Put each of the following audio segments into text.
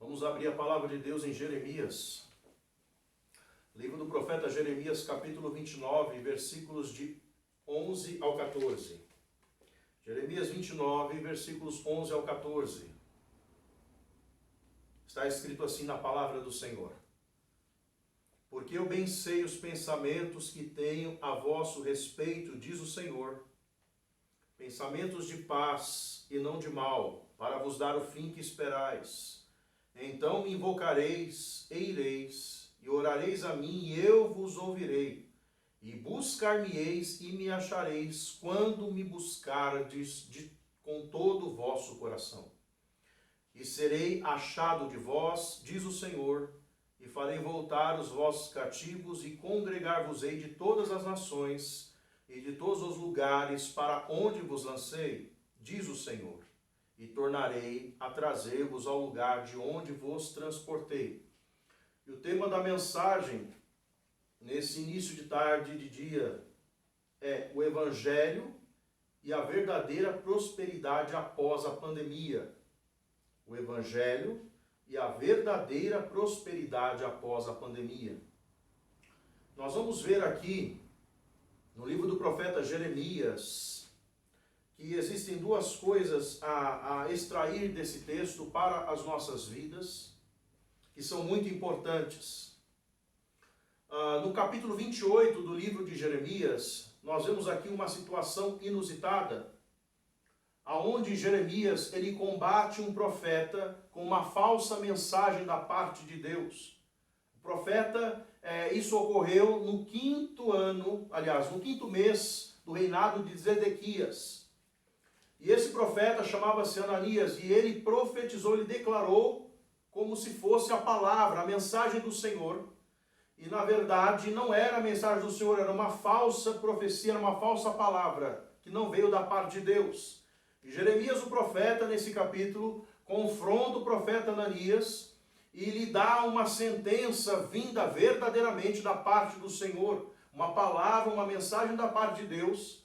Vamos abrir a palavra de Deus em Jeremias. Livro do profeta Jeremias, capítulo 29, versículos de 11 ao 14. Jeremias 29, versículos 11 ao 14. Está escrito assim na palavra do Senhor. Porque eu bem sei os pensamentos que tenho a vosso respeito, diz o Senhor, pensamentos de paz e não de mal, para vos dar o fim que esperais. Então me invocareis e ireis, e orareis a mim, e eu vos ouvirei. E buscar-me-eis e me achareis, quando me buscardes com todo o vosso coração. E serei achado de vós, diz o Senhor, e farei voltar os vossos cativos, e congregar-vos-ei de todas as nações, e de todos os lugares para onde vos lancei, diz o Senhor. E tornarei a trazer-vos ao lugar de onde vos transportei. E o tema da mensagem, nesse início de tarde e de dia, é o Evangelho e a verdadeira prosperidade após a pandemia. O Evangelho e a verdadeira prosperidade após a pandemia. Nós vamos ver aqui, no livro do profeta Jeremias, que existem duas coisas a extrair desse texto para as nossas vidas, que são muito importantes. No capítulo 28 do livro de Jeremias, nós vemos aqui uma situação inusitada, aonde Jeremias ele combate um profeta com uma falsa mensagem da parte de Deus. O profeta, isso ocorreu no no quinto mês do reinado de Zedequias. E esse profeta chamava-se Ananias, e ele profetizou, ele declarou como se fosse a palavra, a mensagem do Senhor. E na verdade não era a mensagem do Senhor, era uma falsa profecia, era uma falsa palavra, que não veio da parte de Deus. E Jeremias, o profeta, nesse capítulo, confronta o profeta Ananias e lhe dá uma sentença vinda verdadeiramente da parte do Senhor. Uma palavra, uma mensagem da parte de Deus,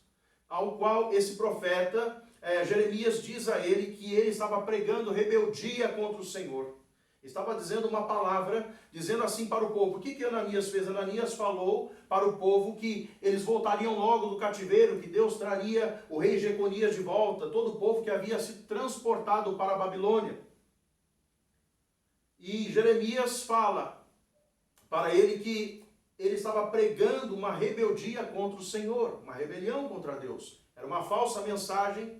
ao qual esse profeta, Jeremias diz a ele que ele estava pregando rebeldia contra o Senhor. Estava dizendo uma palavra, dizendo assim para o povo. O que Ananias fez? Ananias falou para o povo que eles voltariam logo do cativeiro, que Deus traria o rei Jeconias de volta, todo o povo que havia sido transportado para a Babilônia. E Jeremias fala para ele que ele estava pregando uma rebeldia contra o Senhor, uma rebelião contra Deus. Era uma falsa mensagem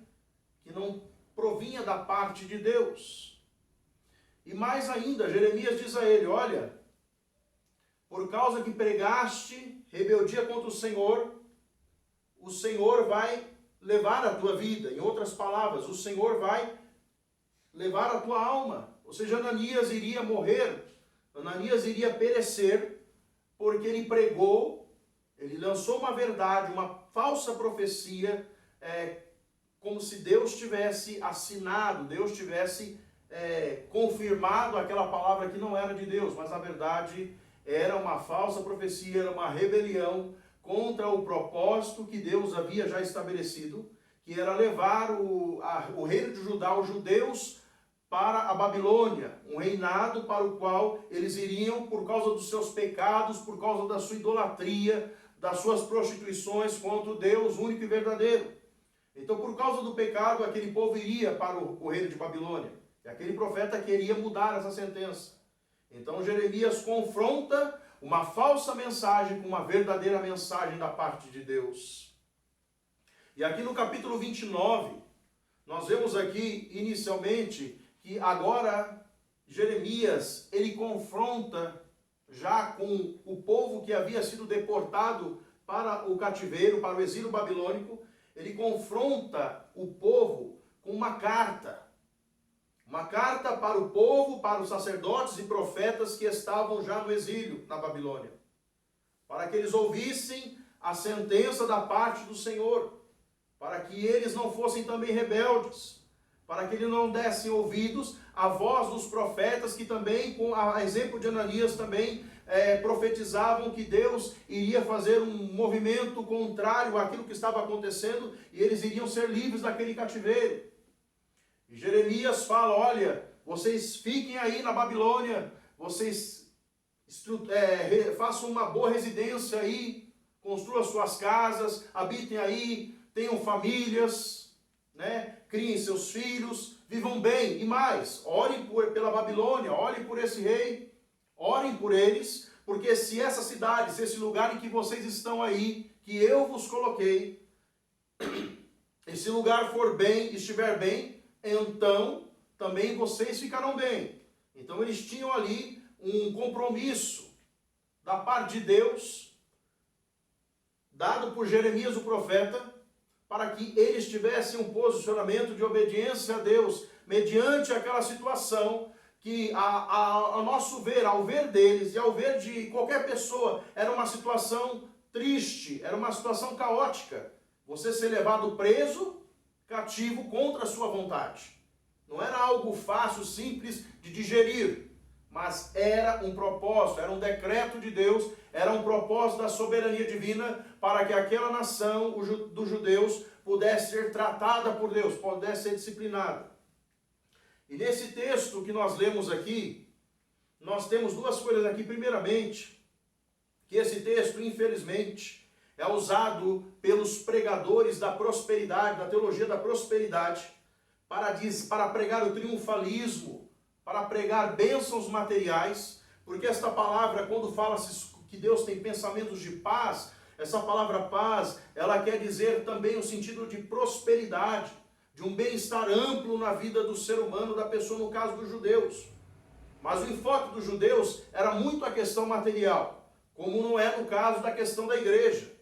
que não provinha da parte de Deus. E mais ainda, Jeremias diz a ele, olha, por causa que pregaste rebeldia contra o Senhor vai levar a tua vida. Em outras palavras, o Senhor vai levar a tua alma. Ou seja, Ananias iria morrer, Ananias iria perecer, porque ele pregou, ele lançou uma verdade, uma falsa profecia, como se Deus tivesse assinado, Deus tivesse confirmado aquela palavra que não era de Deus, mas na verdade era uma falsa profecia, era uma rebelião contra o propósito que Deus havia já estabelecido, que era levar o reino de Judá, os judeus, para a Babilônia, um reinado para o qual eles iriam por causa dos seus pecados, por causa da sua idolatria, das suas prostituições contra o Deus único e verdadeiro. Então, por causa do pecado, aquele povo iria para o reino de Babilônia. E aquele profeta queria mudar essa sentença. Então, Jeremias confronta uma falsa mensagem com uma verdadeira mensagem da parte de Deus. E aqui no capítulo 29, nós vemos aqui, inicialmente, que agora Jeremias, ele confronta já com o povo que havia sido deportado para o cativeiro, para o exílio babilônico. Ele confronta o povo com uma carta para o povo, para os sacerdotes e profetas que estavam já no exílio na Babilônia, para que eles ouvissem a sentença da parte do Senhor, para que eles não fossem também rebeldes, para que eles não dessem ouvidos à voz dos profetas que também, com a exemplo de Ananias, também profetizavam que Deus iria fazer um movimento contrário àquilo que estava acontecendo e eles iriam ser livres daquele cativeiro. E Jeremias fala, olha, vocês fiquem aí na Babilônia, vocês façam uma boa residência aí, construam suas casas, habitem aí, tenham famílias, né? Criem seus filhos, vivam bem. E mais, orem pela Babilônia, orem por esse rei, orem por eles, porque se essa cidade, se esse lugar em que vocês estão aí, que eu vos coloquei, esse lugar for bem, estiver bem, então também vocês ficarão bem. Então eles tinham ali um compromisso da parte de Deus, dado por Jeremias o profeta, para que eles tivessem um posicionamento de obediência a Deus, mediante aquela situação que, a nosso ver, ao ver deles e ao ver de qualquer pessoa, era uma situação triste, era uma situação caótica. Você ser levado preso, cativo, contra a sua vontade. Não era algo fácil, simples de digerir, mas era um propósito, era um decreto de Deus, era um propósito da soberania divina para que aquela nação dos judeus pudesse ser tratada por Deus, pudesse ser disciplinada. E nesse texto que nós lemos aqui, nós temos duas coisas aqui. Primeiramente, que esse texto, infelizmente, é usado pelos pregadores da prosperidade, da teologia da prosperidade, para pregar o triunfalismo, para pregar bênçãos materiais, porque esta palavra, quando fala-se que Deus tem pensamentos de paz, essa palavra paz, ela quer dizer também o sentido de prosperidade, de um bem-estar amplo na vida do ser humano, da pessoa, no caso dos judeus. Mas o enfoque dos judeus era muito a questão material, como não é no caso da questão da igreja.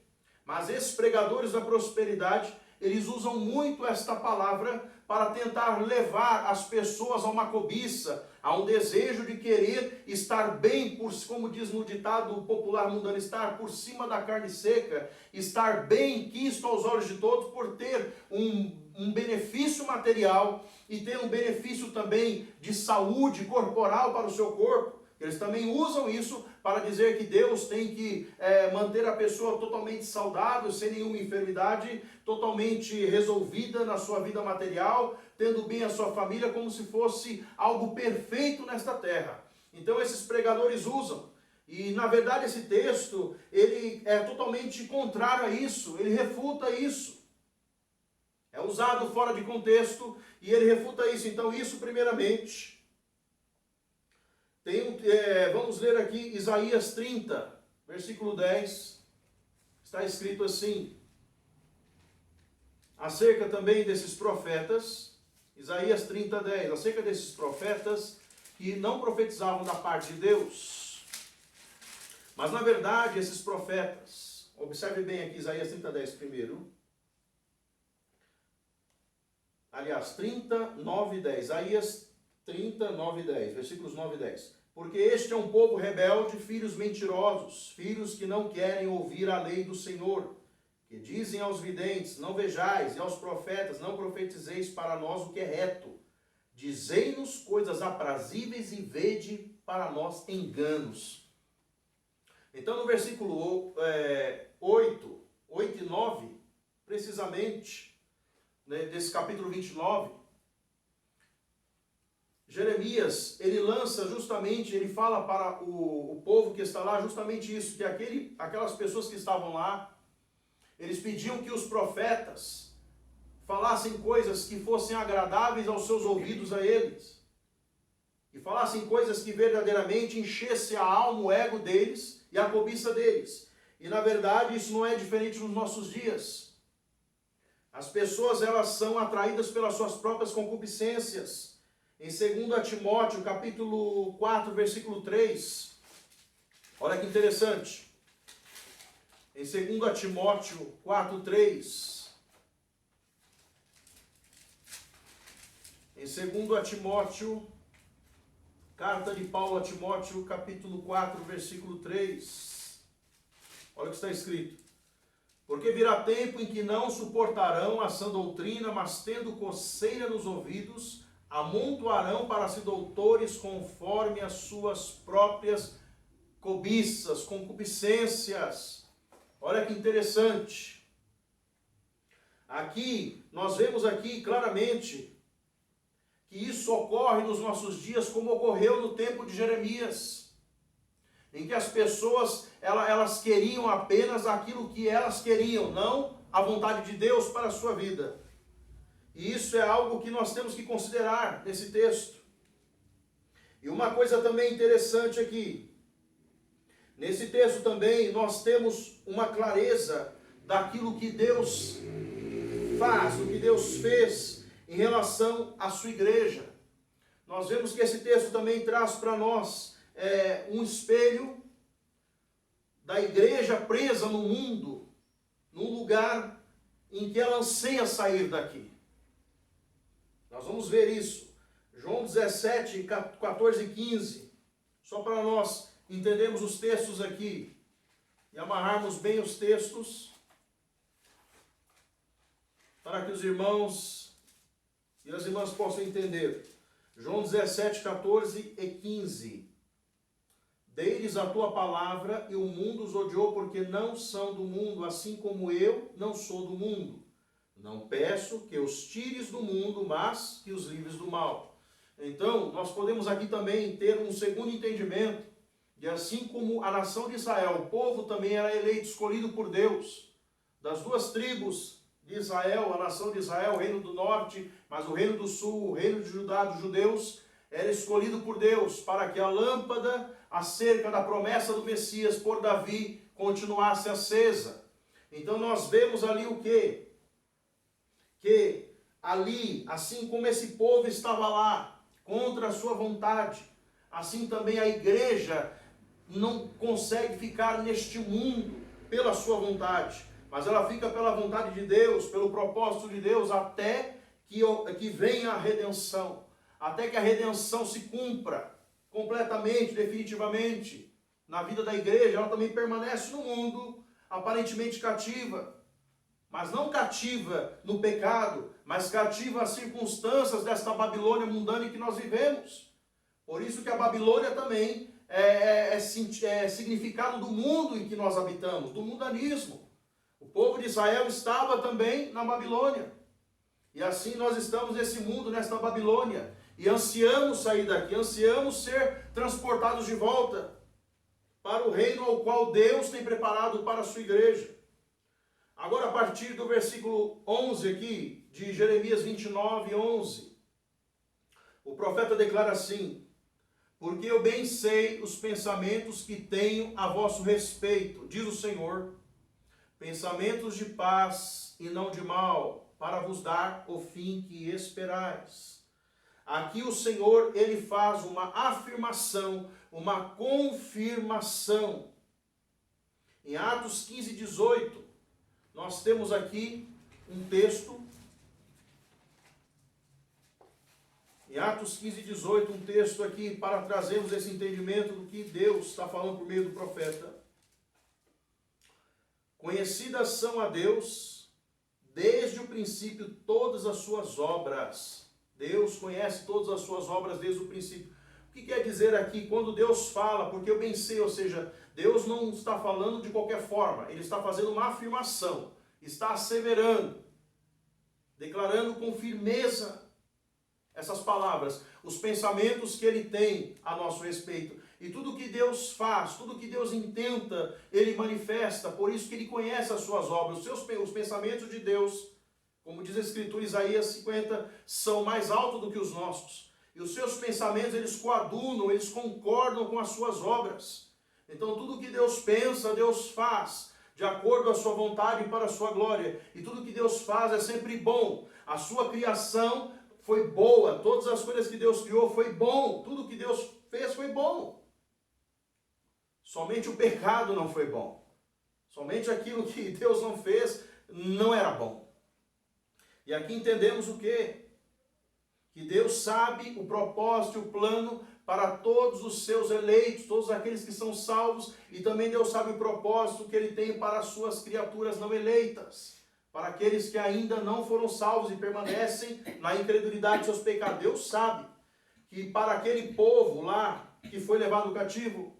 Mas esses pregadores da prosperidade, eles usam muito esta palavra para tentar levar as pessoas a uma cobiça, a um desejo de querer estar bem, como diz no ditado popular mundano, estar por cima da carne seca, estar bem quisto aos olhos de todos por ter um benefício material e ter um benefício também de saúde corporal para o seu corpo. Eles também usam isso para dizer que Deus tem que manter a pessoa totalmente saudável, sem nenhuma enfermidade, totalmente resolvida na sua vida material, tendo bem a sua família, como se fosse algo perfeito nesta terra. Então esses pregadores usam. E na verdade esse texto, ele é totalmente contrário a isso, ele refuta isso. É usado fora de contexto e ele refuta isso. Então isso primeiramente. Vamos ler aqui Isaías 30, versículo 10, está escrito assim, acerca também desses profetas, Isaías 30, 10, acerca desses profetas que não profetizavam da parte de Deus, mas na verdade esses profetas, observe bem aqui Isaías 30, 10 primeiro, aliás, 30, 9 e 10, Isaías 30, 9 e 10, versículos 9 e 10. Porque este é um povo rebelde, filhos mentirosos, filhos que não querem ouvir a lei do Senhor, que dizem aos videntes, não vejais, e aos profetas, não profetizeis para nós o que é reto. Dizei-nos coisas aprazíveis e vede para nós enganos. Então no versículo 8 e 9, precisamente, né, desse capítulo 29, Jeremias, ele lança justamente, ele fala para o povo que está lá justamente isso, que aquelas pessoas que estavam lá, eles pediam que os profetas falassem coisas que fossem agradáveis aos seus ouvidos a eles, e falassem coisas que verdadeiramente enchessem a alma, o ego deles e a cobiça deles. E na verdade isso não é diferente nos nossos dias. As pessoas, elas são atraídas pelas suas próprias concupiscências. Em 2 Timóteo, capítulo 4, versículo 3, olha que interessante. Em 2 Timóteo 4, 3, em 2 Timóteo, carta de Paulo a Timóteo, capítulo 4, versículo 3, olha o que está escrito. Porque virá tempo em que não suportarão a sã doutrina, mas tendo coceira nos ouvidos, amontoarão para si doutores conforme as suas próprias cobiças, concupiscências. Olha que interessante. Aqui, nós vemos aqui claramente que isso ocorre nos nossos dias, como ocorreu no tempo de Jeremias, em que as pessoas, elas queriam apenas aquilo que elas queriam, não a vontade de Deus para a sua vida. E isso é algo que nós temos que considerar nesse texto. E uma coisa também interessante aqui, nesse texto também nós temos uma clareza daquilo que Deus faz, do que Deus fez em relação à sua igreja. Nós vemos que esse texto também traz para nós um espelho da igreja presa no mundo, num lugar em que ela anseia sair daqui. Nós vamos ver isso. João 17, 14 e 15. Só para nós entendermos os textos aqui e amarrarmos bem os textos, para que os irmãos e as irmãs possam entender. João 17, 14 e 15. Dei-lhes a tua palavra e o mundo os odiou porque não são do mundo, assim como eu não sou do mundo. Não peço que os tires do mundo, mas que os livres do mal. Então, nós podemos aqui também ter um segundo entendimento, de assim como a nação de Israel, o povo também era eleito, escolhido por Deus, das duas tribos de Israel, a nação de Israel, o reino do norte, mas o reino do sul, o reino de Judá, dos judeus, era escolhido por Deus para que a lâmpada acerca da promessa do Messias por Davi continuasse acesa. Então nós vemos ali o quê? Que ali, assim como esse povo estava lá, contra a sua vontade, assim também a igreja não consegue ficar neste mundo pela sua vontade, mas ela fica pela vontade de Deus, pelo propósito de Deus, até que venha a redenção, até que a redenção se cumpra completamente, definitivamente, na vida da igreja. Ela também permanece no mundo, aparentemente cativa, mas não cativa no pecado, mas cativa às circunstâncias desta Babilônia mundana em que nós vivemos. Por isso que a Babilônia também é significado do mundo em que nós habitamos, do mundanismo. O povo de Israel estava também na Babilônia. E assim nós estamos nesse mundo, nesta Babilônia, e ansiamos sair daqui, ansiamos ser transportados de volta para o reino ao qual Deus tem preparado para a sua igreja. Agora, a partir do versículo 11 aqui, de Jeremias 29, 11, o profeta declara assim: porque eu bem sei os pensamentos que tenho a vosso respeito, diz o Senhor, pensamentos de paz e não de mal, para vos dar o fim que esperais. Aqui o Senhor, ele faz uma afirmação, uma confirmação. Em Atos 15, 18, nós temos aqui um texto. Em Atos 15, 18, um texto aqui para trazermos esse entendimento do que Deus está falando por meio do profeta. Conhecidas são a Deus, desde o princípio, todas as suas obras. Deus conhece todas as suas obras desde o princípio. O que quer dizer aqui, quando Deus fala, porque eu bem sei, ou seja, Deus não está falando de qualquer forma, Ele está fazendo uma afirmação, está asseverando, declarando com firmeza essas palavras, os pensamentos que Ele tem a nosso respeito. E tudo que Deus faz, tudo que Deus intenta, Ele manifesta. Por isso que Ele conhece as suas obras. Os pensamentos de Deus, como diz a Escritura, Isaías 50, são mais altos do que os nossos. E os seus pensamentos, eles coadunam, eles concordam com as suas obras. Então tudo que Deus pensa, Deus faz, de acordo com a sua vontade e para a sua glória. E tudo que Deus faz é sempre bom. A sua criação foi boa, todas as coisas que Deus criou foi bom, tudo que Deus fez foi bom. Somente o pecado não foi bom. Somente aquilo que Deus não fez não era bom. E aqui entendemos o quê? Que Deus sabe o propósito e o plano para todos os seus eleitos, todos aqueles que são salvos, e também Deus sabe o propósito que Ele tem para as suas criaturas não eleitas, para aqueles que ainda não foram salvos e permanecem na incredulidade de seus pecados. Deus sabe que para aquele povo lá que foi levado cativo,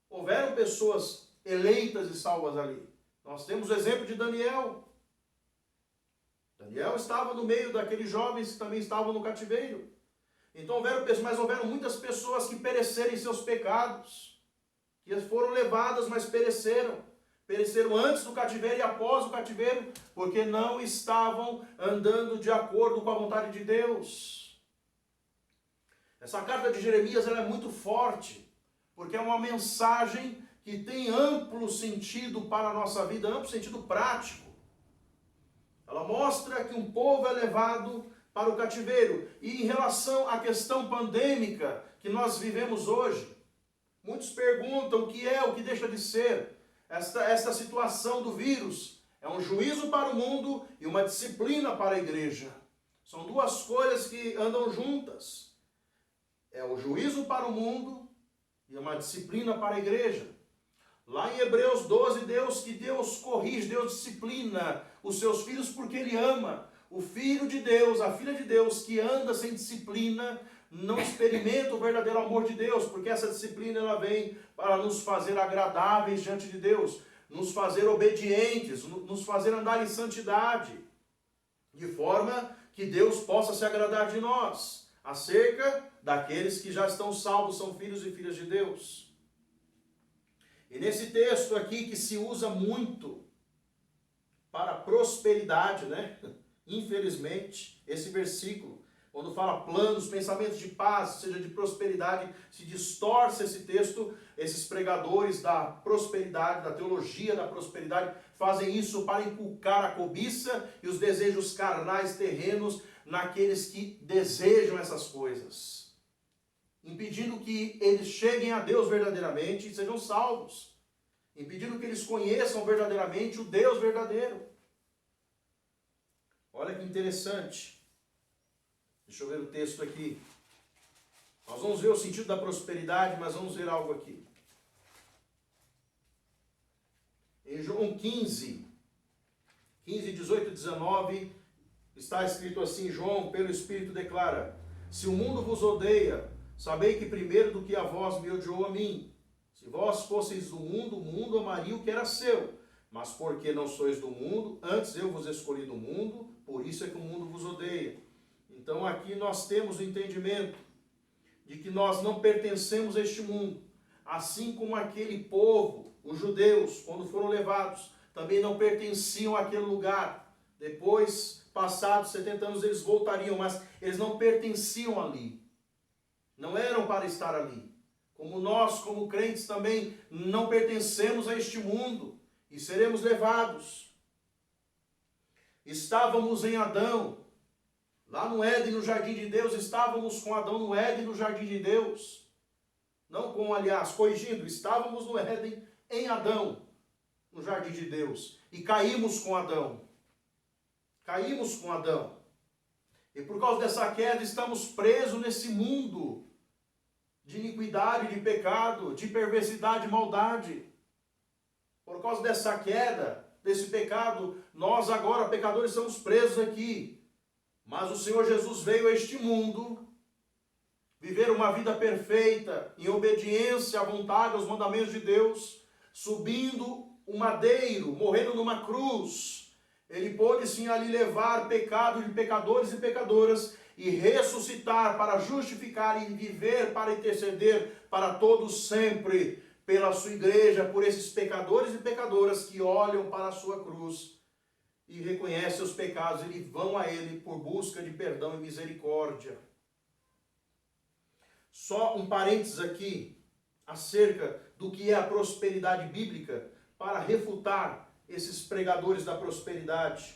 houveram pessoas eleitas e salvas ali. Nós temos o exemplo de Daniel. Daniel estava no meio daqueles jovens que também estavam no cativeiro. Então houveram muitas pessoas que pereceram em seus pecados, que foram levadas, mas pereceram. Pereceram antes do cativeiro e após o cativeiro, porque não estavam andando de acordo com a vontade de Deus. Essa carta de Jeremias ela é muito forte, porque é uma mensagem que tem amplo sentido para a nossa vida, amplo sentido prático. Ela mostra que um povo é levado para o cativeiro. E em relação à questão pandêmica que nós vivemos hoje, muitos perguntam o que é, o que deixa de ser. Esta situação do vírus é um juízo para o mundo e uma disciplina para a igreja. São duas coisas que andam juntas. É o juízo para o mundo e uma disciplina para a igreja. Lá em Hebreus 12, Deus corrige, Deus disciplina os seus filhos porque Ele ama. O filho de Deus, a filha de Deus que anda sem disciplina, não experimenta o verdadeiro amor de Deus, porque essa disciplina ela vem para nos fazer agradáveis diante de Deus, nos fazer obedientes, nos fazer andar em santidade, de forma que Deus possa se agradar de nós, acerca daqueles que já estão salvos, são filhos e filhas de Deus. E nesse texto aqui que se usa muito para prosperidade, né? Infelizmente, esse versículo, quando fala planos, pensamentos de paz, seja de prosperidade, se distorce esse texto. Esses pregadores da prosperidade, da teologia da prosperidade, fazem isso para inculcar a cobiça e os desejos carnais terrenos naqueles que desejam essas coisas, impedindo que eles cheguem a Deus verdadeiramente e sejam salvos, impedindo que eles conheçam verdadeiramente o Deus verdadeiro. Olha que interessante. Deixa eu ver o texto aqui. Nós vamos ver o sentido da prosperidade, mas vamos ver algo aqui. Em João 15, 18 e 19, está escrito assim: João, pelo Espírito, declara: se o mundo vos odeia, sabei que primeiro do que a vós me odiou a mim. Se vós fosseis do mundo, o mundo amaria o que era seu. Mas porque não sois do mundo, antes eu vos escolhi do mundo, por isso é que o mundo vos odeia. Então aqui nós temos o entendimento de que nós não pertencemos a este mundo. Assim como aquele povo, os judeus, quando foram levados, também não pertenciam àquele lugar. Depois, passados 70 anos, eles voltariam, mas eles não pertenciam ali. Não eram para estar ali. Como nós, como crentes, também não pertencemos a este mundo e seremos levados. Estávamos em Adão, lá no Éden, no jardim de Deus, estávamos com Adão no Éden, no jardim de Deus. Não com, aliás, corrigindo, estávamos no Éden, em Adão, no jardim de Deus. E caímos com Adão. Caímos com Adão. E por causa dessa queda, estamos presos nesse mundo de iniquidade, de pecado, de perversidade e maldade. Por causa dessa queda, desse pecado, nós agora, pecadores, estamos presos aqui. Mas o Senhor Jesus veio a este mundo viver uma vida perfeita, em obediência à vontade, aos mandamentos de Deus, subindo um madeiro, morrendo numa cruz. Ele pôde sim ali levar pecado de pecadores e pecadoras e ressuscitar para justificar e viver para interceder para todos sempre pela sua igreja, por esses pecadores e pecadoras que olham para a sua cruz e reconhecem os pecados e vão a Ele por busca de perdão e misericórdia. Só um parênteses aqui acerca do que é a prosperidade bíblica para refutar esses pregadores da prosperidade.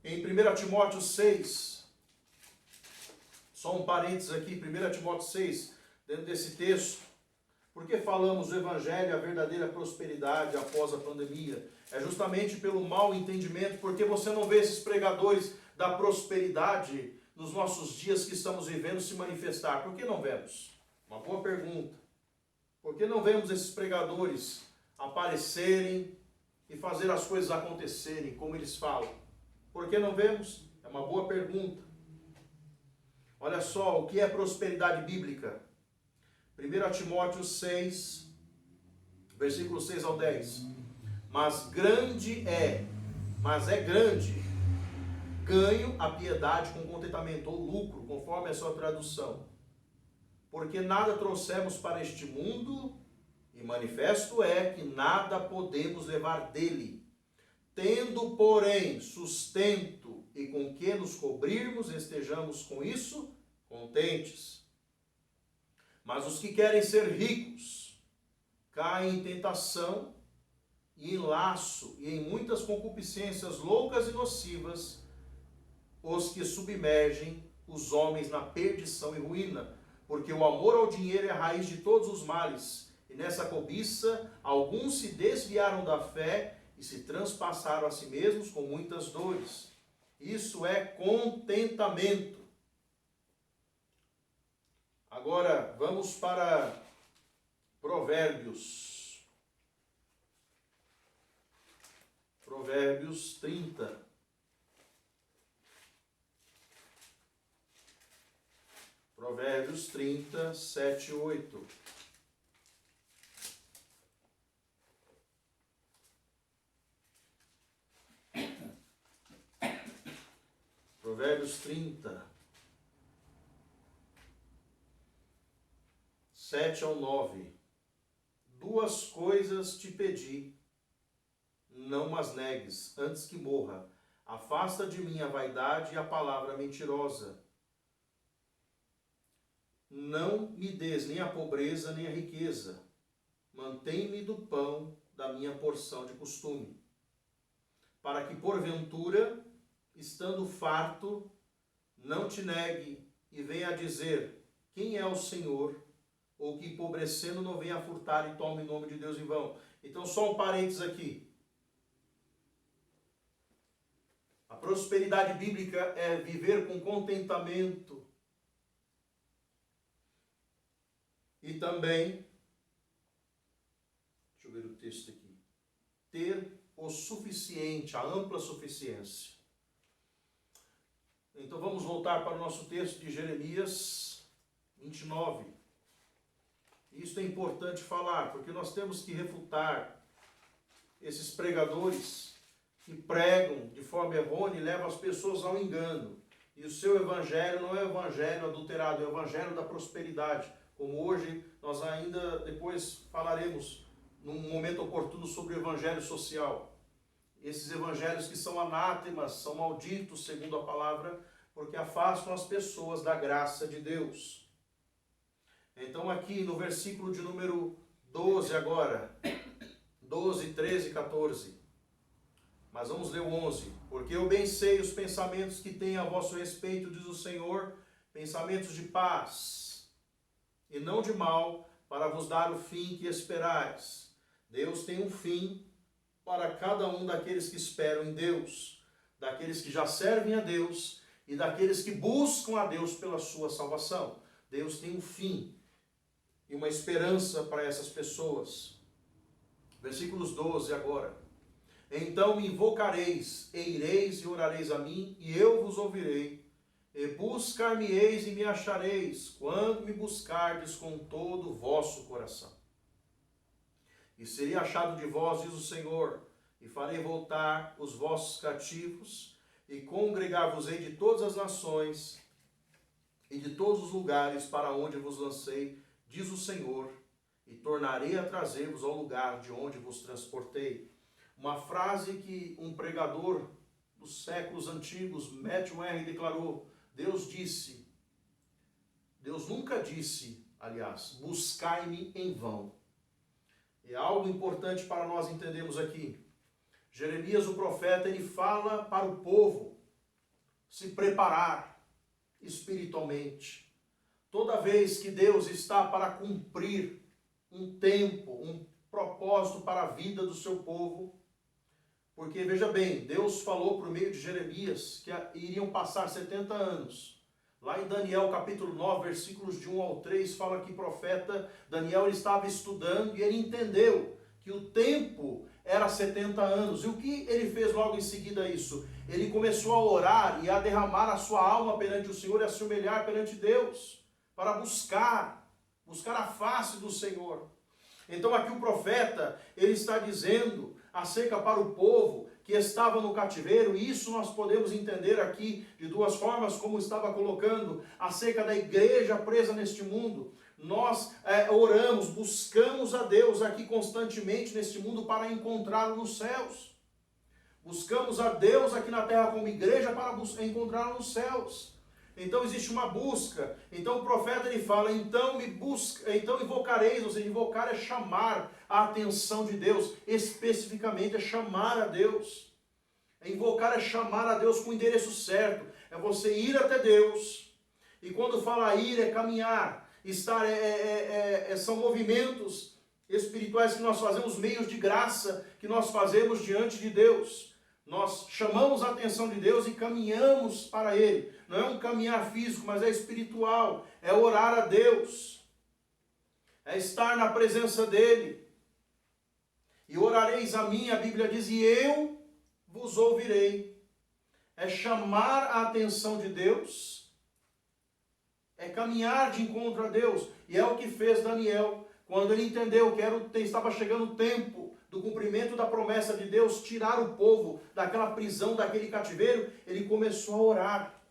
Em 1 Timóteo 6, só um parênteses aqui, 1 Timóteo 6, dentro desse texto, porque falamos o Evangelho, a verdadeira prosperidade após a pandemia? É justamente pelo mau entendimento, porque você não vê esses pregadores da prosperidade nos nossos dias que estamos vivendo se manifestar. Por que não vemos? Uma boa pergunta. Por que não vemos esses pregadores aparecerem e fazer as coisas acontecerem como eles falam? Por que não vemos? É uma boa pergunta. Olha só, o que é prosperidade bíblica? 1 Timóteo 6, versículo 6 ao 10. Mas é grande ganho a piedade com contentamento, ou lucro, conforme a sua tradução. Porque nada trouxemos para este mundo, e manifesto é que nada podemos levar dele. Tendo, porém, sustento e com que nos cobrirmos, estejamos com isso contentes. Mas os que querem ser ricos caem em tentação e em laço e em muitas concupiscências loucas e nocivas, os que submergem os homens na perdição e ruína, porque o amor ao dinheiro é a raiz de todos os males, e nessa cobiça alguns se desviaram da fé e se transpassaram a si mesmos com muitas dores. Isso é contentamento. Agora, vamos para Provérbios. Provérbios 30. Provérbios 30, 7 e 8. Provérbios 30, 7 ao 9. Duas coisas te pedi, não as negues, antes que morra. Afasta de mim a vaidade e a palavra mentirosa. Não me des nem a pobreza nem a riqueza. Mantém-me do pão da minha porção de costume. Para que, porventura, estando farto, não te negue e venha a dizer: quem é o Senhor? Ou que, empobrecendo, não venha a furtar e tome o nome de Deus em vão. Então, só um parênteses aqui. A prosperidade bíblica é viver com contentamento. E também, deixa eu ver o texto aqui, ter o suficiente, a ampla suficiência. Então vamos voltar para o nosso texto de Jeremias 29. Isso é importante falar, porque nós temos que refutar esses pregadores que pregam de forma errônea e levam as pessoas ao engano. E o seu evangelho não é o evangelho adulterado, é o evangelho da prosperidade. Como hoje nós ainda depois falaremos num momento oportuno sobre o evangelho social. Esses evangelhos que são anátemas, são malditos, segundo a palavra, porque afastam as pessoas da graça de Deus. Então aqui no versículo de número 12 agora, 12, 13 e 14. Mas vamos ler o 11. Porque eu bem sei os pensamentos que tenho a vosso respeito, diz o Senhor, pensamentos de paz e não de mal, para vos dar o fim que esperais. Deus tem um fim para cada um daqueles que esperam em Deus, daqueles que já servem a Deus e daqueles que buscam a Deus pela sua salvação. Deus tem um fim e uma esperança para essas pessoas. Versículos 12 agora. Então me invocareis, e ireis e orareis a mim, e eu vos ouvirei. E buscar-me-eis e me achareis, quando me buscardes com todo o vosso coração. E serei achado de vós, diz o Senhor, e farei voltar os vossos cativos, e congregar-vos-ei de todas as nações, e de todos os lugares para onde vos lancei, diz o Senhor, e tornarei a trazer-vos ao lugar de onde vos transportei. Uma frase que um pregador dos séculos antigos, Matthew Henry, declarou: Deus nunca disse, aliás, buscai-me em vão. É algo importante para nós entendermos aqui. Jeremias, o profeta, ele fala para o povo se preparar espiritualmente. Toda vez que Deus está para cumprir um tempo, um propósito para a vida do seu povo, porque, veja bem, Deus falou por meio de Jeremias que iriam passar 70 anos. Lá em Daniel capítulo 9, versículos de 1 ao 3, fala que o profeta Daniel ele estava estudando e ele entendeu que o tempo era 70 anos. E o que ele fez logo em seguida isso? Ele começou a orar e a derramar a sua alma perante o Senhor e a se humilhar perante Deus, para buscar a face do Senhor. Então aqui o profeta, ele está dizendo acerca para o povo que estava no cativeiro, e isso nós podemos entender aqui de duas formas, como estava colocando, acerca da igreja presa neste mundo. Nós oramos, buscamos a Deus aqui constantemente neste mundo para encontrá-lo nos céus. Buscamos a Deus aqui na terra como igreja para encontrá-lo nos céus. Então existe uma busca. Então o profeta ele fala, então invocareis, ou seja, invocar é chamar a atenção de Deus, especificamente é chamar a Deus. Invocar é chamar a Deus com o endereço certo, é você ir até Deus, e quando fala ir é caminhar, são movimentos espirituais que nós fazemos, meios de graça que nós fazemos diante de Deus. Nós chamamos a atenção de Deus e caminhamos para Ele. Não é um caminhar físico, mas é espiritual. É orar a Deus. É estar na presença dEle. E orareis a mim, a Bíblia diz, e eu vos ouvirei. É chamar a atenção de Deus. É caminhar de encontro a Deus. E é o que fez Daniel. Quando ele entendeu que estava chegando o tempo do cumprimento da promessa de Deus, tirar o povo daquela prisão, daquele cativeiro, ele começou a orar.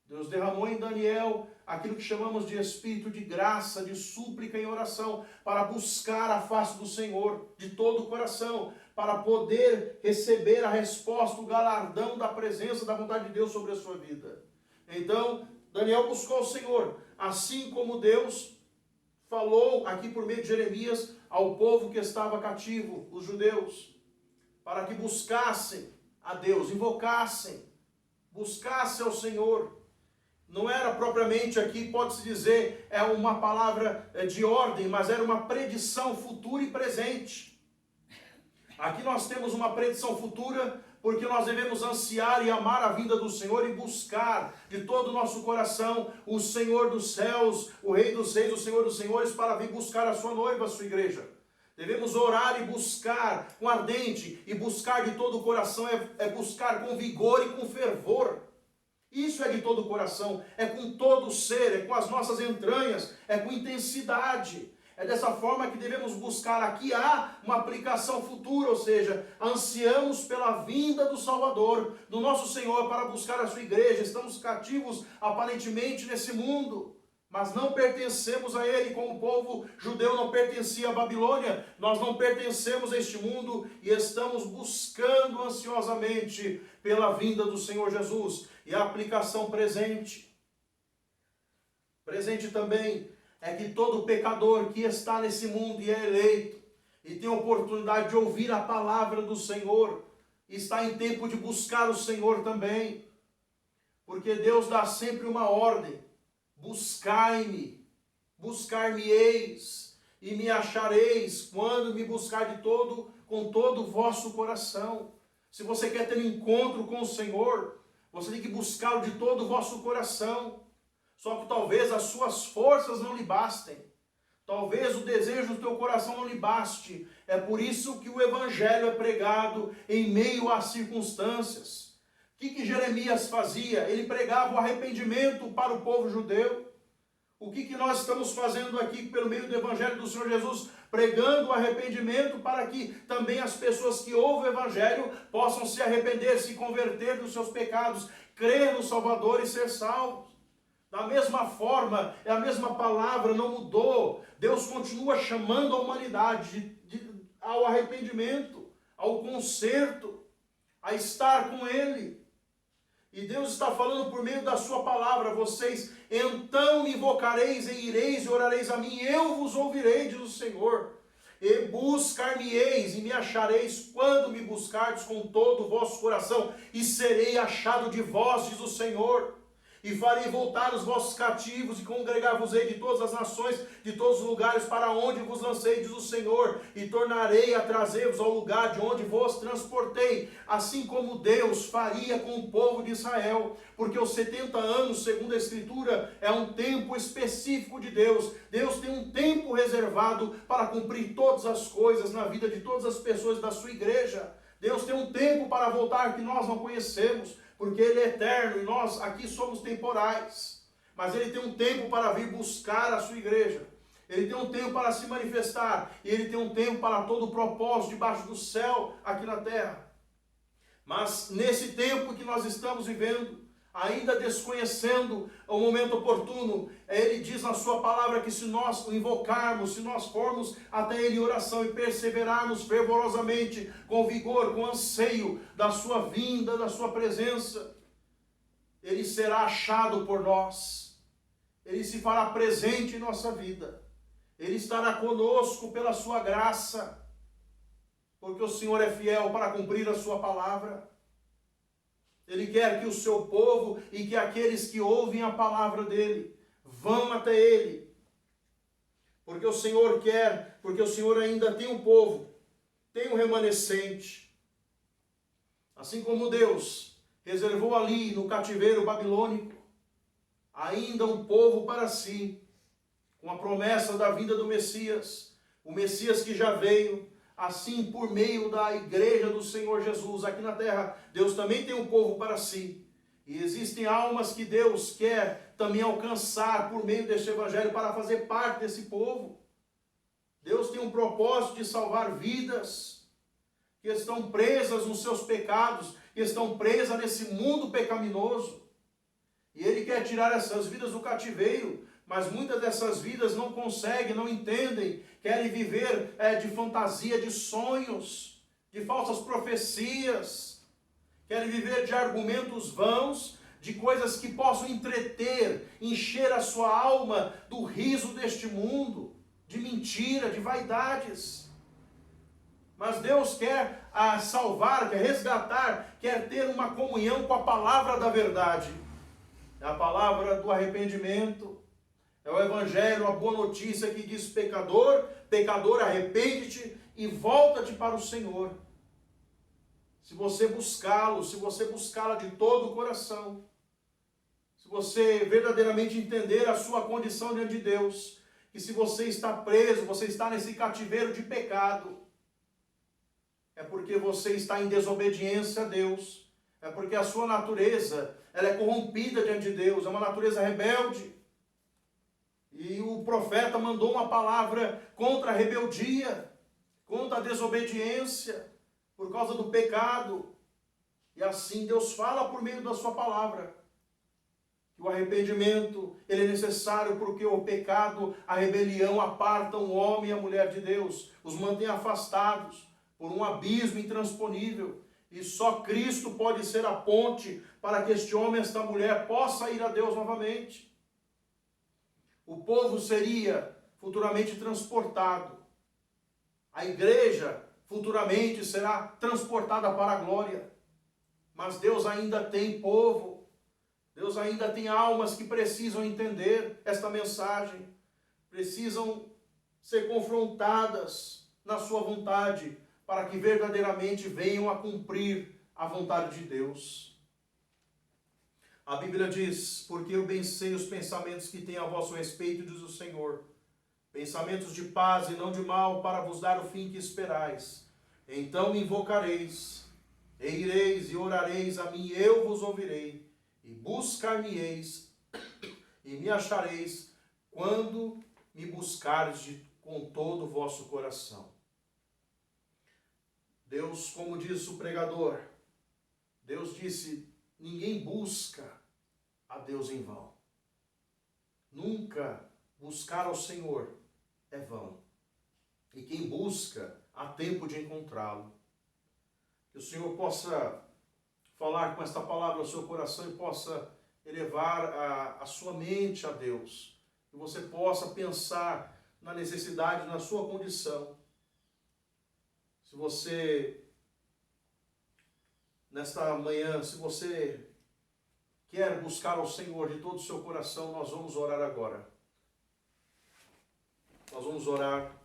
Deus derramou em Daniel aquilo que chamamos de espírito de graça, de súplica em oração, para buscar a face do Senhor de todo o coração, para poder receber a resposta, o galardão da presença, da vontade de Deus sobre a sua vida. Então, Daniel buscou o Senhor, assim como Deus falou aqui por meio de Jeremias ao povo que estava cativo, os judeus, para que buscassem a Deus, invocassem, buscassem ao Senhor. Não era propriamente aqui, pode-se dizer, uma palavra de ordem, mas era uma predição futura e presente. Aqui nós temos uma predição futura, porque nós devemos ansiar e amar a vinda do Senhor e buscar de todo o nosso coração o Senhor dos céus, o Rei dos reis, o Senhor dos senhores, para vir buscar a sua noiva, a sua igreja. Devemos orar e buscar com ardente, e buscar de todo o coração é buscar com vigor e com fervor. Isso é de todo o coração, é com todo o ser, é com as nossas entranhas, é com intensidade. É dessa forma que devemos buscar. Aqui há uma aplicação futura, ou seja, ansiamos pela vinda do Salvador, do nosso Senhor, para buscar a sua igreja. Estamos cativos aparentemente nesse mundo, mas não pertencemos a ele, como o povo judeu não pertencia à Babilônia. Nós não pertencemos a este mundo e estamos buscando ansiosamente pela vinda do Senhor Jesus. E a aplicação presente também é que todo pecador que está nesse mundo e é eleito e tem a oportunidade de ouvir a palavra do Senhor, está em tempo de buscar o Senhor também, porque Deus dá sempre uma ordem: buscai-me, buscar-me-eis e me achareis quando me buscar com todo o vosso coração. Se você quer ter um encontro com o Senhor, você tem que buscá-lo de todo o vosso coração. Só que talvez as suas forças não lhe bastem. Talvez o desejo do teu coração não lhe baste. É por isso que o Evangelho é pregado em meio às circunstâncias. O que Jeremias fazia? Ele pregava o arrependimento para o povo judeu. O que nós estamos fazendo aqui pelo meio do Evangelho do Senhor Jesus? Pregando o arrependimento para que também as pessoas que ouvem o Evangelho possam se arrepender, se converter dos seus pecados, crer no Salvador e ser salvos. Da mesma forma, a mesma palavra não mudou. Deus continua chamando a humanidade ao arrependimento, ao conserto, a estar com Ele. E Deus está falando por meio da sua palavra: vocês então me invocareis e ireis e orareis a mim, eu vos ouvirei, diz o Senhor. E buscar-me-eis e me achareis quando me buscardes com todo o vosso coração, e serei achado de vós, diz o Senhor. E farei voltar os vossos cativos, e congregar-vos-ei de todas as nações, de todos os lugares para onde vos lancei, diz o Senhor, e tornarei a trazer-vos ao lugar de onde vos transportei, assim como Deus faria com o povo de Israel, porque os 70 anos, segundo a Escritura, é um tempo específico de Deus. Deus tem um tempo reservado para cumprir todas as coisas na vida de todas as pessoas da sua igreja. Deus tem um tempo para voltar que nós não conhecemos, porque Ele é eterno e nós aqui somos temporais. Mas Ele tem um tempo para vir buscar a sua igreja. Ele tem um tempo para se manifestar. E Ele tem um tempo para todo o propósito debaixo do céu aqui na terra. Mas nesse tempo que nós estamos vivendo, ainda desconhecendo o momento oportuno, Ele diz na sua palavra que se nós o invocarmos, se nós formos até Ele em oração e perseverarmos fervorosamente, com vigor, com anseio da sua vinda, da sua presença, Ele será achado por nós, Ele se fará presente em nossa vida, Ele estará conosco pela sua graça, porque o Senhor é fiel para cumprir a sua palavra. Ele quer que o seu povo e que aqueles que ouvem a palavra dele vão até ele. Porque o Senhor quer, porque o Senhor ainda tem um povo, tem um remanescente. Assim como Deus reservou ali no cativeiro babilônico ainda um povo para si, com a promessa da vinda do Messias, o Messias que já veio. Assim, por meio da igreja do Senhor Jesus aqui na terra, Deus também tem um povo para si. E existem almas que Deus quer também alcançar por meio deste evangelho para fazer parte desse povo. Deus tem um propósito de salvar vidas que estão presas nos seus pecados, que estão presas nesse mundo pecaminoso. E Ele quer tirar essas vidas do cativeiro, mas muitas dessas vidas não conseguem, não entendem, querem viver de fantasia, de sonhos, de falsas profecias, querem viver de argumentos vãos, de coisas que possam entreter, encher a sua alma do riso deste mundo, de mentira, de vaidades. Mas Deus quer salvar, quer resgatar, quer ter uma comunhão com a palavra da verdade, a palavra do arrependimento. É o evangelho, a boa notícia que diz: pecador, pecador, arrepende-te e volta-te para o Senhor. Se você buscá-lo, se você buscá-la de todo o coração, se você verdadeiramente entender a sua condição diante de Deus, que se você está preso, você está nesse cativeiro de pecado, é porque você está em desobediência a Deus, é porque a sua natureza, ela é corrompida diante de Deus, é uma natureza rebelde. E o profeta mandou uma palavra contra a rebeldia, contra a desobediência, por causa do pecado. E assim Deus fala por meio da sua palavra, que o arrependimento ele é necessário porque o pecado, a rebelião apartam o homem e a mulher de Deus, os mantém afastados por um abismo intransponível. E só Cristo pode ser a ponte para que este homem e esta mulher possa ir a Deus novamente. O povo seria futuramente transportado. A igreja futuramente será transportada para a glória. Mas Deus ainda tem povo. Deus ainda tem almas que precisam entender esta mensagem. Precisam ser confrontadas na sua vontade, para que verdadeiramente venham a cumprir a vontade de Deus. A Bíblia diz: porque eu bem sei os pensamentos que tenho a vosso respeito, diz o Senhor, pensamentos de paz e não de mal, para vos dar o fim que esperais. Então me invocareis, e ireis e orareis a mim, eu vos ouvirei, e buscar-me-eis, e me achareis, quando me buscardes com todo o vosso coração. Deus, como diz o pregador, Deus disse: ninguém busca a Deus em vão. Nunca buscar ao Senhor é vão. E quem busca, há tempo de encontrá-lo. Que o Senhor possa falar com esta palavra ao seu coração e possa elevar a sua mente a Deus. Que você possa pensar na necessidade, na sua condição. Se você, nesta manhã, se você quer buscar ao Senhor de todo o seu coração, nós vamos orar agora. Nós vamos orar